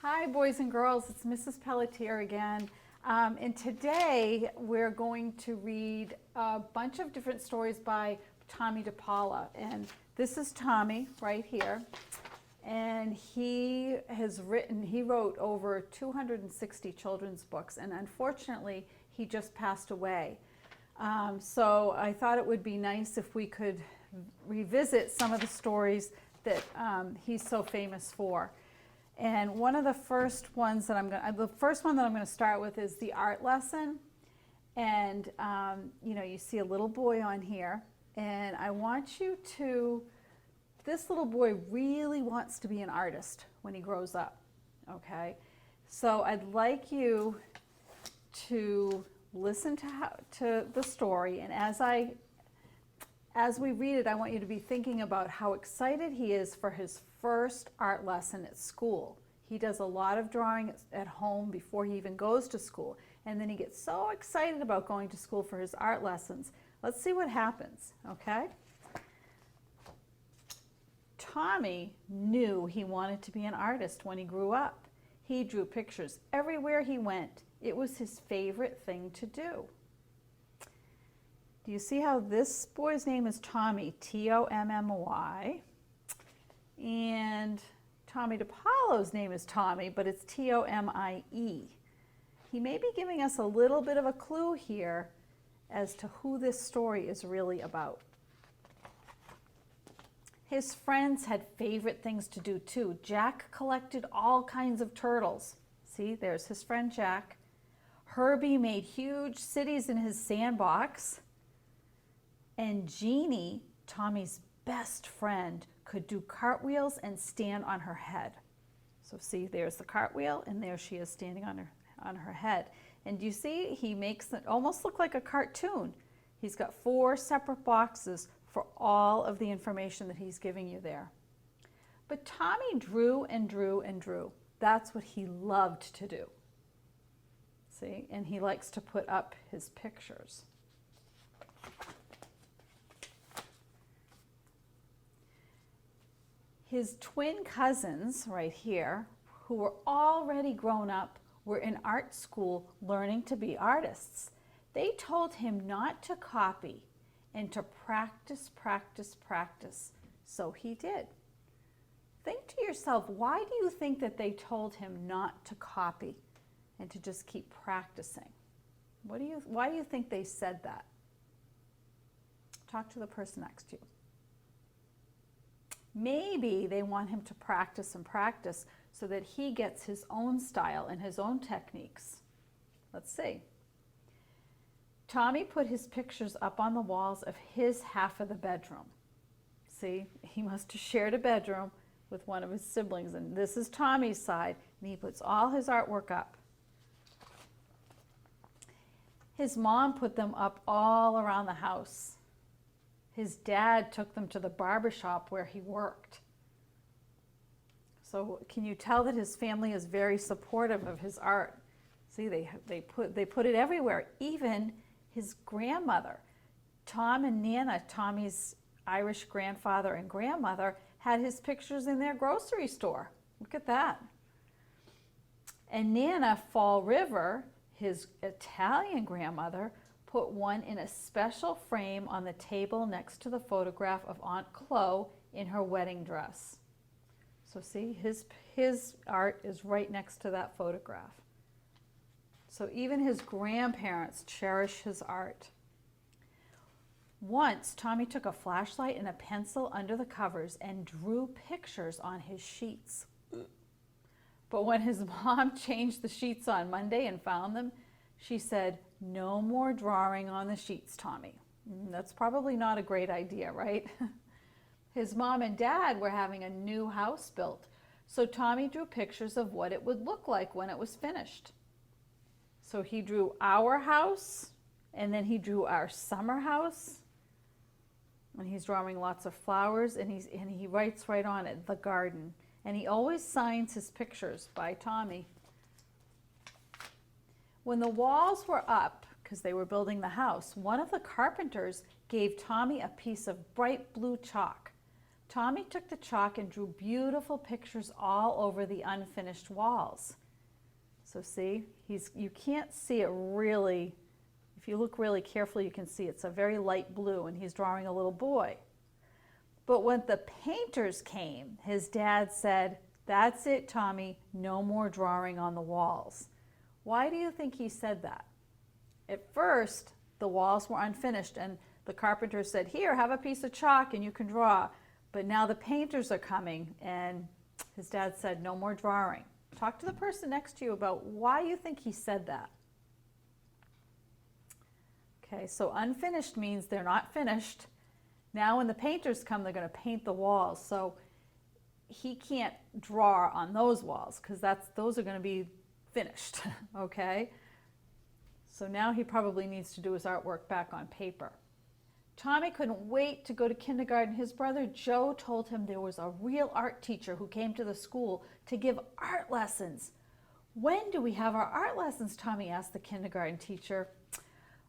Hi boys and girls, it's Mrs. Pelletier again. And today we're going to read a bunch of different stories by Tommy DePaula. And this is Tommy right here. And he wrote over 260 children's books, and unfortunately he just passed away. So I thought it would be nice if we could revisit some of the stories that he's so famous for. And one of the first ones that the first one that I'm going to start with is The Art Lesson. And you see a little boy on here, and I want you to, this little boy really wants to be an artist when he grows up, okay? So I'd like you to listen to the story, and as we read it, I want you to be thinking about how excited he is for his first art lesson at school. He does a lot of drawing at home before he even goes to school, and then he gets so excited about going to school for his art lessons. Let's see what happens, okay? Tommy knew he wanted to be an artist when he grew up. He drew pictures everywhere he went. It was his favorite thing to do. Do you see how this boy's name is Tommy, T-O-M-M-Y, and Tommy DePaulo's name is Tommy, but it's T-O-M-I-E. He may be giving us a little bit of a clue here as to who this story is really about. His friends had favorite things to do too. Jack collected all kinds of turtles. See, there's his friend Jack. Herbie made huge cities in his sandbox. And Jeannie, Tommy's best friend, could do cartwheels and stand on her head. So see, there's the cartwheel, and there she is standing on her head. And you see, he makes it almost look like a cartoon. He's got 4 separate boxes for all of the information that he's giving you there. But Tommy drew and drew and drew. That's what he loved to do. See, and he likes to put up his pictures. His twin cousins right here, who were already grown up, were in art school learning to be artists. They told him not to copy and to practice, practice, practice. So he did. Think to yourself, why do you think that they told him not to copy and to just keep practicing? Why do you think they said that? Talk to the person next to you. Maybe they want him to practice and practice so that he gets his own style and his own techniques. Let's see. Tommy put his pictures up on the walls of his half of the bedroom. See, he must have shared a bedroom with one of his siblings, and this is Tommy's side, and he puts all his artwork up. His mom put them up all around the house. His dad took them to the barber shop where he worked. So can you tell that his family is very supportive of his art? See, they put it everywhere. Even his grandmother, Tom and Nana, Tommy's Irish grandfather and grandmother, had his pictures in their grocery store. Look at that. And Nana Fall River, his Italian grandmother, put one in a special frame on the table next to the photograph of Aunt Chloe in her wedding dress. So see, his art is right next to that photograph. So even his grandparents cherish his art. Once, Tommy took a flashlight and a pencil under the covers and drew pictures on his sheets. But when his mom changed the sheets on Monday and found them, she said, "No more drawing on the sheets, Tommy." That's probably not a great idea, right? His mom and dad were having a new house built, so Tommy drew pictures of what it would look like when it was finished. So he drew our house, and then he drew our summer house, and he's drawing lots of flowers, and he writes right on it, "The garden." And he always signs his pictures by Tommy. When the walls were up, because they were building the house, one of the carpenters gave Tommy a piece of bright blue chalk. Tommy took the chalk and drew beautiful pictures all over the unfinished walls. So see, you can't see it really. If you look really carefully, you can see it's a very light blue, and he's drawing a little boy. But when the painters came, his dad said, "That's it, Tommy, no more drawing on the walls." Why do you think he said that? At first, the walls were unfinished, and the carpenter said, "Here, have a piece of chalk and you can draw." But now the painters are coming, and his dad said, "No more drawing." Talk to the person next to you about why you think he said that. Okay, so unfinished means they're not finished. Now when the painters come, they're going to paint the walls. So he can't draw on those walls because those are going to be finished, okay? So now he probably needs to do his artwork back on paper. Tommy couldn't wait to go to kindergarten. His brother Joe told him there was a real art teacher who came to the school to give art lessons. "When do we have our art lessons?" Tommy asked the kindergarten teacher.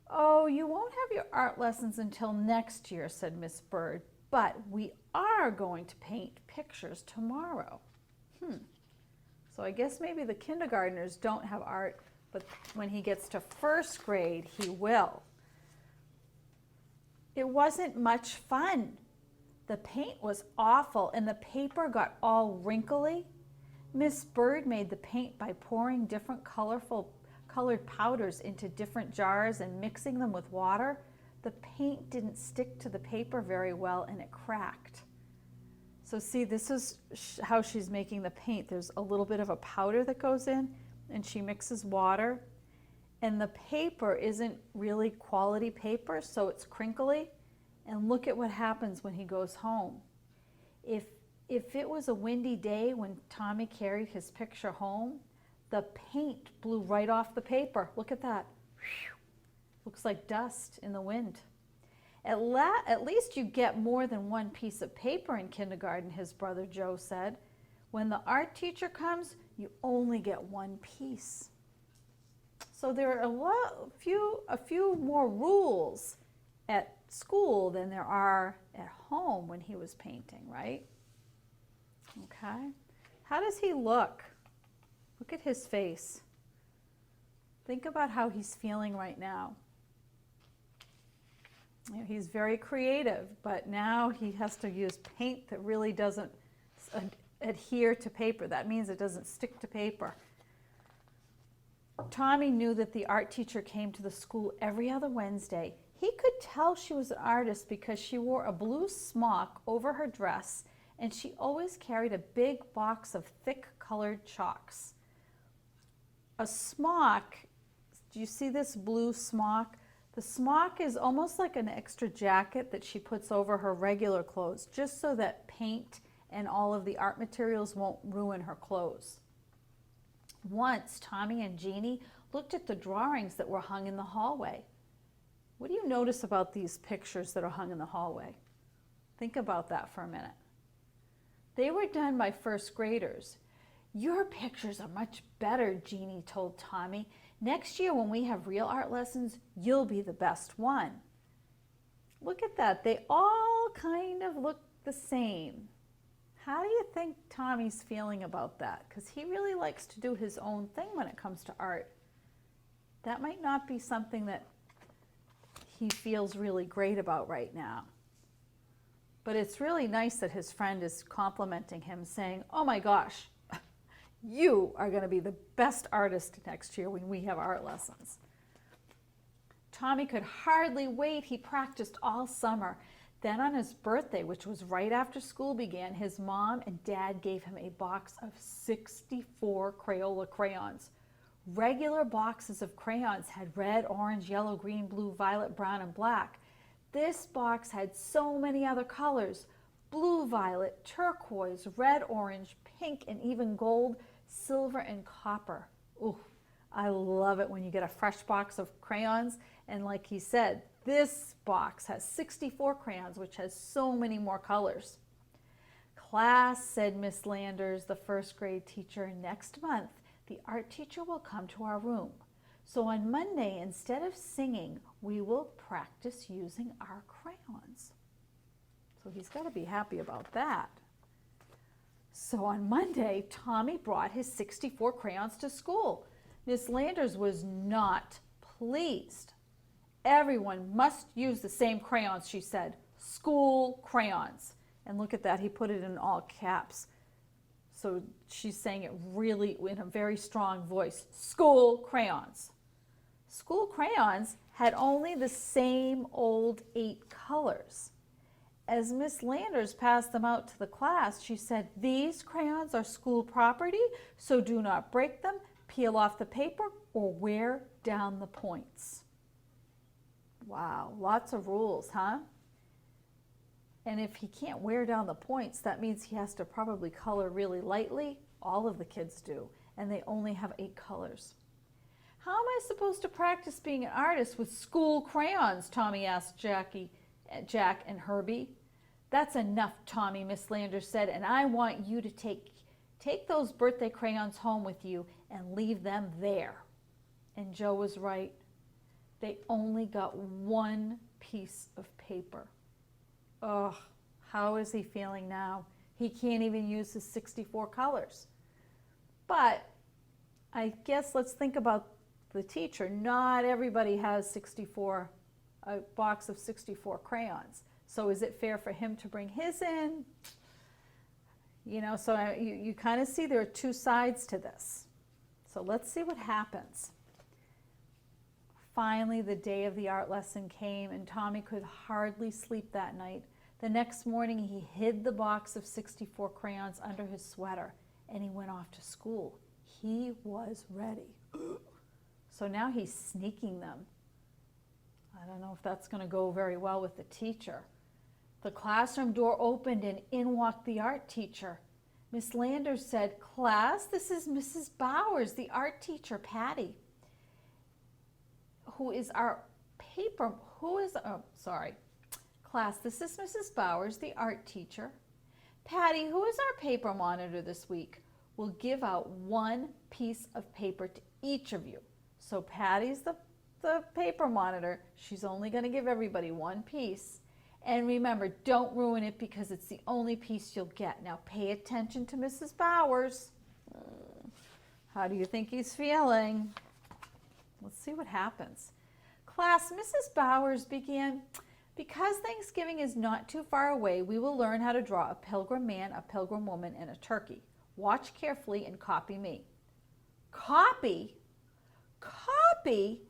"Oh, you won't have your art lessons until next year," said Miss Bird, "but we are going to paint pictures tomorrow." So I guess maybe the kindergartners don't have art, but when he gets to first grade, he will. It wasn't much fun. The paint was awful, and the paper got all wrinkly. Miss Bird made the paint by pouring different colored powders into different jars and mixing them with water. The paint didn't stick to the paper very well, and it cracked. So see, this is how she's making the paint. There's a little bit of a powder that goes in, and she mixes water. And the paper isn't really quality paper, so it's crinkly. And look at what happens when he goes home. If it was a windy day when Tommy carried his picture home, the paint blew right off the paper. Look at that. Looks like dust in the wind. At least you get more than one piece of paper in kindergarten, his brother Joe said. When the art teacher comes, you only get one piece. So there are a few more rules at school than there are at home when he was painting, right? Okay. How does he look? Look at his face. Think about how he's feeling right now. You know, he's very creative, but now he has to use paint that really doesn't adhere to paper. That means it doesn't stick to paper. Tommy knew that the art teacher came to the school every other Wednesday. He could tell she was an artist because she wore a blue smock over her dress, and she always carried a big box of thick colored chalks. A smock, do you see this blue smock? The smock is almost like an extra jacket that she puts over her regular clothes, just so that paint and all of the art materials won't ruin her clothes. Once, Tommy and Jeannie looked at the drawings that were hung in the hallway. What do you notice about these pictures that are hung in the hallway? Think about that for a minute. They were done by first graders. "Your pictures are much better," Jeannie told Tommy. "Next year when we have real art lessons, you'll be the best one." Look at that. They all kind of look the same. How do you think Tommy's feeling about that? Because he really likes to do his own thing when it comes to art. That might not be something that he feels really great about right now. But it's really nice that his friend is complimenting him, saying, "Oh my gosh, you are going to be the best artist next year when we have art lessons." Tommy could hardly wait. He practiced all summer. Then on his birthday, which was right after school began, his mom and dad gave him a box of 64 Crayola crayons. Regular boxes of crayons had red, orange, yellow, green, blue, violet, brown, and black. This box had so many other colors: blue, violet, turquoise, red, orange, pink, and even gold, silver, and copper. Ooh, I love it when you get a fresh box of crayons. And like he said, this box has 64 crayons, which has so many more colors. "Class," said Miss Landers, the first grade teacher, "next month the art teacher will come to our room. So on Monday, instead of singing, we will practice using our crayons." So he's got to be happy about that. So on Monday, Tommy brought his 64 crayons to school. Miss Landers was not pleased. Everyone must use the same crayons, she said. School crayons. And look at that, he put it in all caps. So she's saying it really in a very strong voice. School crayons. School crayons had only the same old 8 colors. As Miss Landers passed them out to the class, she said, "These crayons are school property, so do not break them, peel off the paper, or wear down the points." Wow, lots of rules, huh? And if he can't wear down the points, that means he has to probably color really lightly. All of the kids do, and they only have 8 colors. "How am I supposed to practice being an artist with school crayons?" Tommy asked Jack and Herbie. "That's enough, Tommy," Miss Landers said, "and I want you to take those birthday crayons home with you and leave them there." And Joe was right. They only got 1 piece of paper. Ugh, how is he feeling now? He can't even use his 64 colors. But I guess let's think about the teacher. Not everybody has a box of 64 crayons. So is it fair for him to bring his in? You know, so you kind of see there are 2 sides to this. So let's see what happens. Finally, the day of the art lesson came, and Tommy could hardly sleep that night. The next morning, he hid the box of 64 crayons under his sweater, and he went off to school. He was ready. So now he's sneaking them. I don't know if that's going to go very well with the teacher. The classroom door opened, and in walked the art teacher. Miss Landers said, "Class, this is Mrs. Bowers, the art teacher, Patty, Class, this is Mrs. Bowers, the art teacher. Patty, who is our paper monitor this week? We'll give out 1 piece of paper to each of you." So Patty's the paper monitor. She's only going to give everybody 1 piece. And remember, don't ruin it because it's the only piece you'll get. Now pay attention to Mrs. Bowers. How do you think he's feeling? Let's see what happens. "Class," Mrs. Bowers began, "because Thanksgiving is not too far away, we will learn how to draw a pilgrim man, a pilgrim woman, and a turkey. Watch carefully and copy me." Copy? Copy?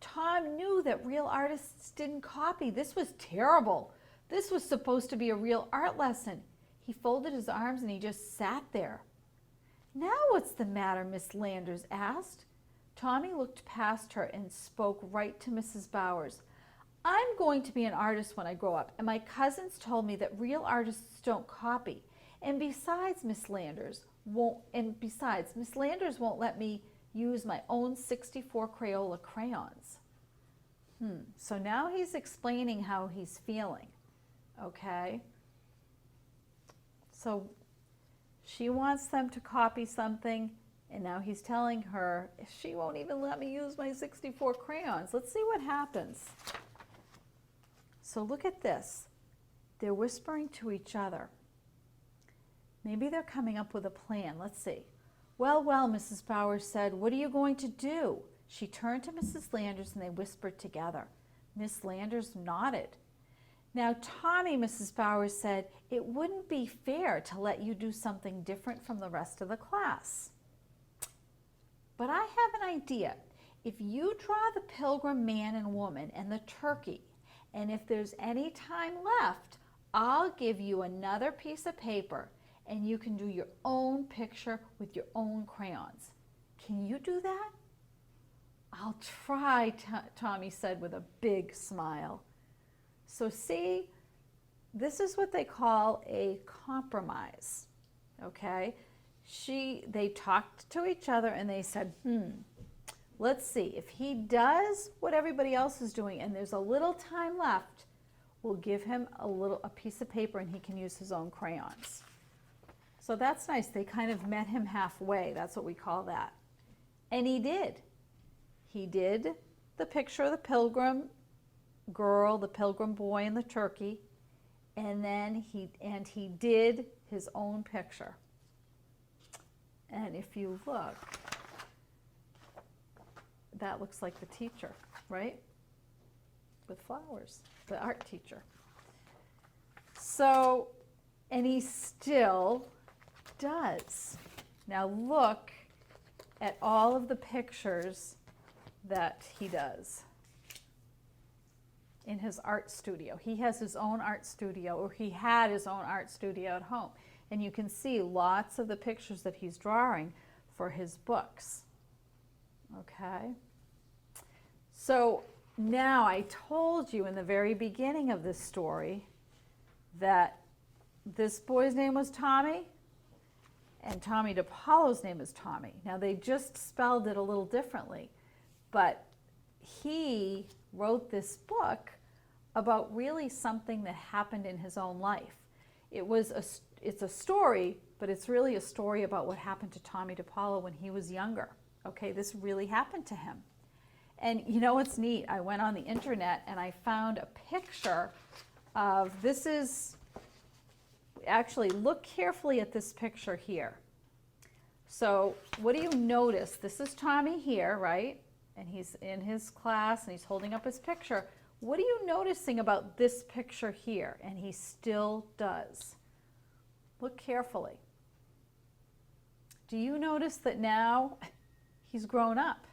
Tom knew that real artists didn't copy. This was terrible. This was supposed to be a real art lesson. He folded his arms and he just sat there. "Now what's the matter?" Miss Landers asked. Tommy looked past her and spoke right to Mrs. Bowers. "I'm going to be an artist when I grow up, and my cousins told me that real artists don't copy. And besides, Miss Landers won't let me use my own 64 Crayola crayons." So now he's explaining how he's feeling, okay? So she wants them to copy something, and now he's telling her, she won't even let me use my 64 crayons. Let's see what happens. So look at this. They're whispering to each other. Maybe they're coming up with a plan. Let's see. Well, Mrs. Bowers said, "What are you going to do?" She turned to Mrs. Landers and they whispered together. Miss Landers nodded. "Now, Tommy," Mrs. Bowers said, "it wouldn't be fair to let you do something different from the rest of the class. But I have an idea. If you draw the pilgrim man and woman and the turkey, and if there's any time left, I'll give you another piece of paper and you can do your own picture with your own crayons. Can you do that?" "I'll try," Tommy said with a big smile. So see, this is what they call a compromise, okay? They talked to each other and they said, let's see, if he does what everybody else is doing and there's a little time left, we'll give him a piece of paper and he can use his own crayons. So that's nice. They kind of met him halfway. That's what we call that. And he did. He did the picture of the pilgrim girl, the pilgrim boy, and the turkey. and then he did his own picture. And if you look, that looks like the teacher, right? With flowers, the art teacher. So, and he still does. Now look at all of the pictures that he does in his art studio. He has his own art studio, or he had his own art studio at home. And you can see lots of the pictures that he's drawing for his books. Okay? So now I told you in the very beginning of this story that this boy's name was Tommy, and Tommy DePaulo's name is Tommy. Now they just spelled it a little differently, but he wrote this book about really something that happened in his own life. It's a story, but it's really a story about what happened to Tommy DePaulo when he was younger. Okay, this really happened to him. And you know what's neat? I went on the internet and I found a picture of, this is, actually look carefully at this picture here. So what do you notice? This is Tommy here, right? And he's in his class and he's holding up his picture. What are you noticing about this picture here? And he still does. Look carefully. Do you notice that now he's grown up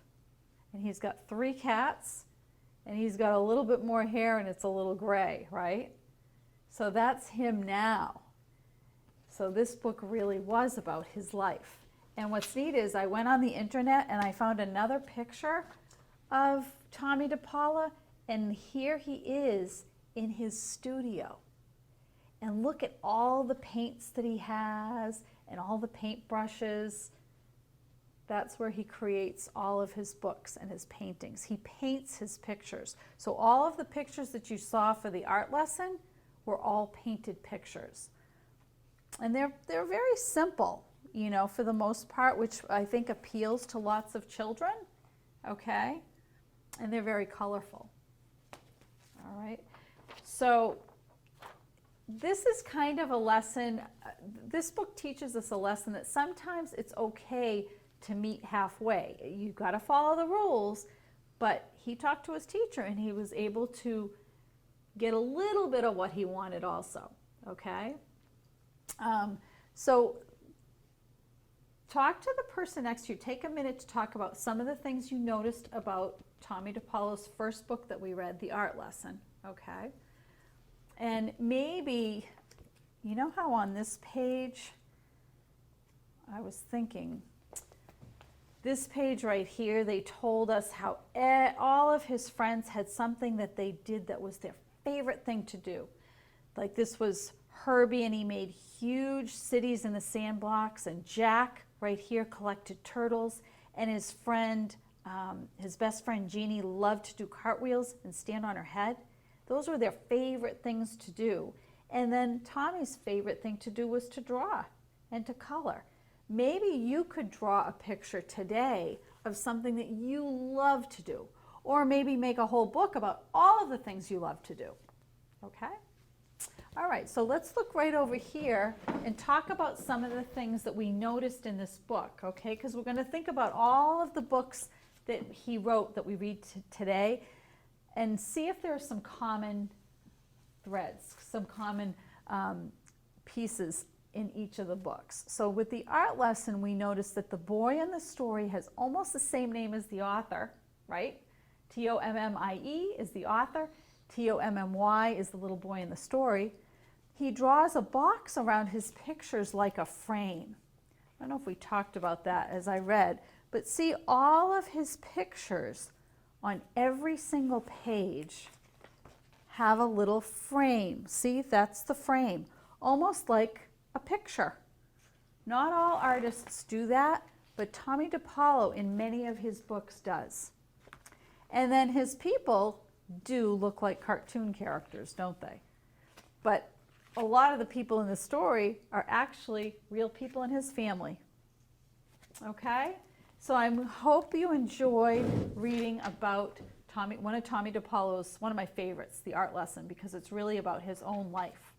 and he's got 3 cats and he's got a little bit more hair and it's a little gray, right? So that's him now. So this book really was about his life. And what's neat is I went on the internet and I found another picture of Tommy DePaulo, and here he is in his studio. And look at all the paints that he has and all the paint brushes. That's where he creates all of his books and his paintings. He paints his pictures. So all of the pictures that you saw for the art lesson were all painted pictures. And they're very simple, you know, for the most part, which I think appeals to lots of children, okay? And they're very colorful, all right? So this is kind of a lesson. This book teaches us a lesson that sometimes it's okay to meet halfway. You've got to follow the rules, but he talked to his teacher and he was able to get a little bit of what he wanted also, okay? So talk to the person next to you. Take a minute to talk about some of the things you noticed about Tommy DePaulo's first book that we read, The Art Lesson, okay? And maybe, you know how on this page, I was thinking, this page right here, they told us how all of his friends had something that they did that was their favorite thing to do. Like this was Herbie, and he made huge cities in the sand blocks, and Jack right here collected turtles, and his friend, his best friend Jeannie, loved to do cartwheels and stand on her head. Those were their favorite things to do. And then Tommy's favorite thing to do was to draw and to color. Maybe you could draw a picture today of something that you love to do, or maybe make a whole book about all of the things you love to do, okay? All right, so let's look right over here and talk about some of the things that we noticed in this book, okay? Because we're going to think about all of the books that he wrote that we read today and see if there are some common threads, some common pieces in each of the books. So with the art lesson, we noticed that the boy in the story has almost the same name as the author, right? Tommie is the author. Tommy is the little boy in the story. He draws a box around his pictures like a frame. I don't know if we talked about that as I read, but see, all of his pictures on every single page have a little frame. See, that's the frame, almost like a picture. Not all artists do that, but Tommy DePaulo in many of his books does. And then his people do look like cartoon characters, don't they? But a lot of the people in the story are actually real people in his family. Okay? So I hope you enjoyed reading about one of Tommy DePaulo's, one of my favorites, The Art Lesson, because it's really about his own life.